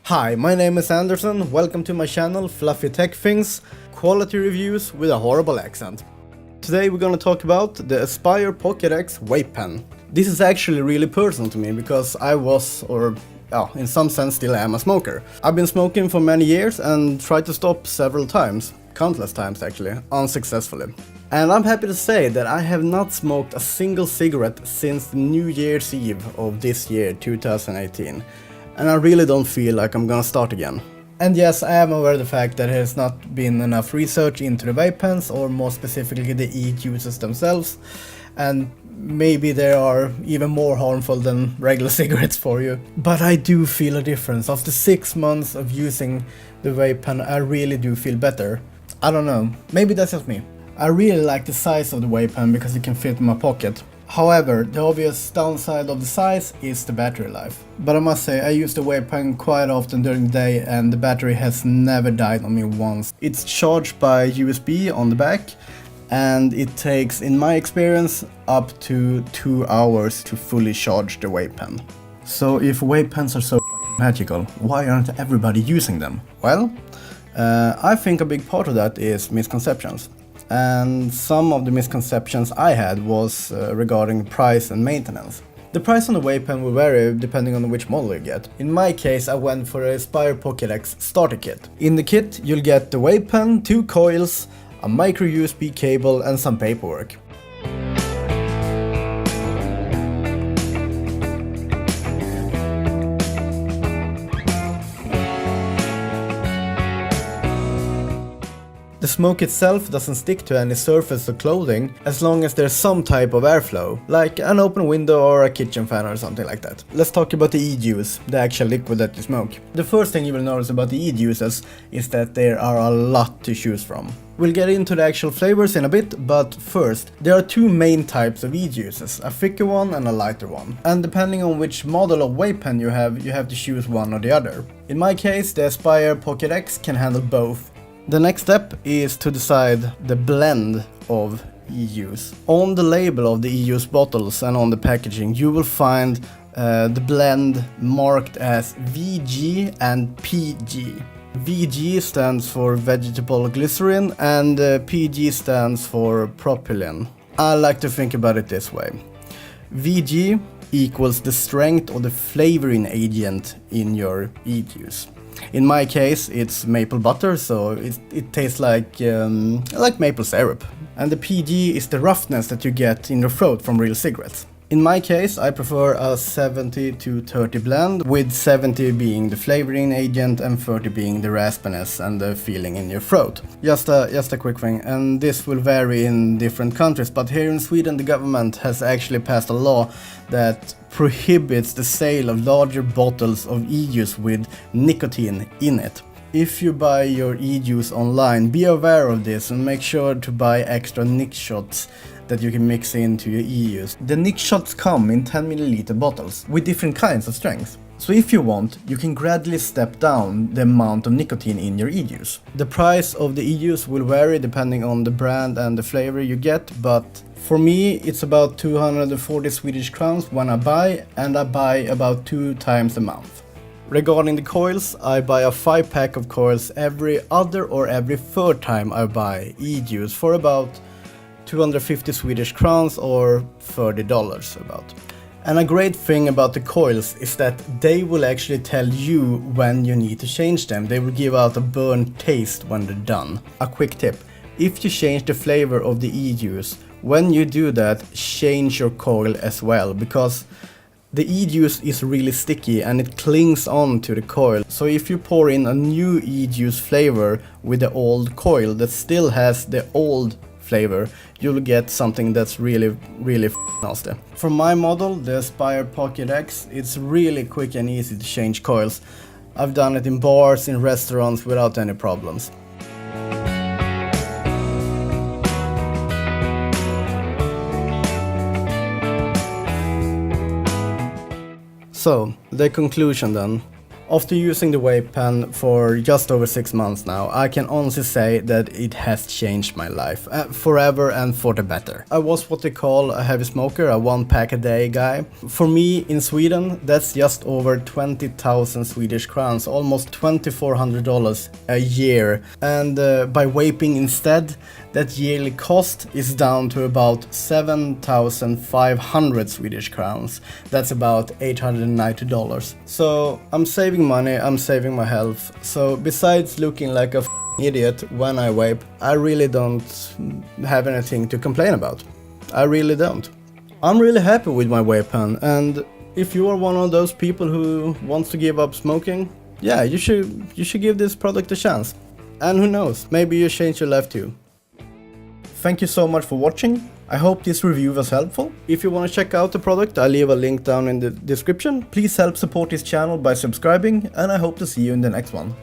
Hi, my name is Anderson, welcome to my channel Fluffy Tech Things, quality reviews with a horrible accent. Today we're gonna talk about the Aspire PockeX Vape Pen. This is actually really personal to me because I was, in some sense still am a smoker. I've been smoking for many years and tried to stop several times, countless times actually, unsuccessfully. And I'm happy to say that I have not smoked a single cigarette since the New Year's Eve of this year, 2018. And I really don't feel like I'm gonna start again. And yes, I am aware of the fact that there has not been enough research into the vape pens, or more specifically the e-juices themselves, and maybe they are even more harmful than regular cigarettes for you. But I do feel a difference. After 6 months of using the vape pen, I really do feel better. I don't know, maybe that's just me. I really like the size of the vape pen because it can fit in my pocket. However, the obvious downside of the size is the battery life. But I must say, I use the vape pen quite often during the day and the battery has never died on me once. It's charged by USB on the back and it takes, in my experience, up to 2 hours to fully charge the vape pen. So if vape pens are so magical, why aren't everybody using them? Well, I think a big part of that is misconceptions. And some of the misconceptions I had was regarding price and maintenance. The price on the vape pen will vary depending on which model you get. In my case, I went for the Aspire PockeX starter kit. In the kit, you'll get the vape pen, 2 coils, a micro USB cable and some paperwork. The smoke itself doesn't stick to any surface or clothing as long as there's some type of airflow, like an open window or a kitchen fan or something like that. Let's talk about the e-juice, the actual liquid that you smoke. The first thing you will notice about the e-juices is that there are a lot to choose from. We'll get into the actual flavors in a bit, but first, there are 2 main types of e-juices, a thicker one and a lighter one. And depending on which model of vape pen you have to choose one or the other. In my case, the Aspire PockeX can handle both. The next step is to decide the blend of e-juice. On the label of the e-juice bottles and on the packaging you will find the blend marked as VG and PG. VG stands for vegetable glycerin and PG stands for propylene. I like to think about it this way. VG equals the strength of the flavoring agent in your e-juice. In my case, it's maple butter, so it tastes like maple syrup. And the PG is the roughness that you get in your throat from real cigarettes. In my case, I prefer a 70 to 30 blend, with 70 being the flavoring agent and 30 being the raspiness and the feeling in your throat. Just a quick thing, and this will vary in different countries, but here in Sweden the government has actually passed a law that prohibits the sale of larger bottles of e-juice with nicotine in it. If you buy your e-juice online, be aware of this and make sure to buy extra nic shots that you can mix into your e-juice. The nic shots come in 10 ml bottles with different kinds of strengths. So if you want, you can gradually step down the amount of nicotine in your e-juice. The price of the e-juice will vary depending on the brand and the flavor you get, but for me it's about 240 Swedish crowns when I buy, and I buy about 2 times a month. Regarding the coils, I buy a 5-pack of coils every other or every 3rd time I buy e-juice for about 250 Swedish crowns or $30 about. And a great thing about the coils is that they will actually tell you when you need to change them. They will give out a burnt taste when they're done. A quick tip: if you change the flavor of the e-juice, when you do that, change your coil as well, because the e-juice is really sticky and it clings on to the coil. So if you pour in a new e-juice flavor with the old coil that still has the old flavor, you'll get something that's really nasty. For my model, the Aspire PockeX, it's really quick and easy to change coils. I've done it in bars, in restaurants without any problems. So, the conclusion then. After using the vape pen for just over 6 months now, I can honestly say that it has changed my life, forever and for the better. I was what they call a heavy smoker, a 1 pack a day guy. For me, in Sweden, that's just over 20,000 Swedish crowns, almost $2,400 a year. And by vaping instead, that yearly cost is down to about 7,500 Swedish crowns. That's about $890. So I'm saving money, I'm saving my health. So besides looking like a idiot when I vape, I really don't have anything to complain about. I really don't. I'm really happy with my vape pen, and if you are one of those people who wants to give up smoking, yeah, you should give this product a chance. And who knows, maybe you change your life too. Thank you so much for watching. I hope this review was helpful. If you want to check out the product, I'll leave a link down in the description. Please help support this channel by subscribing, and I hope to see you in the next one.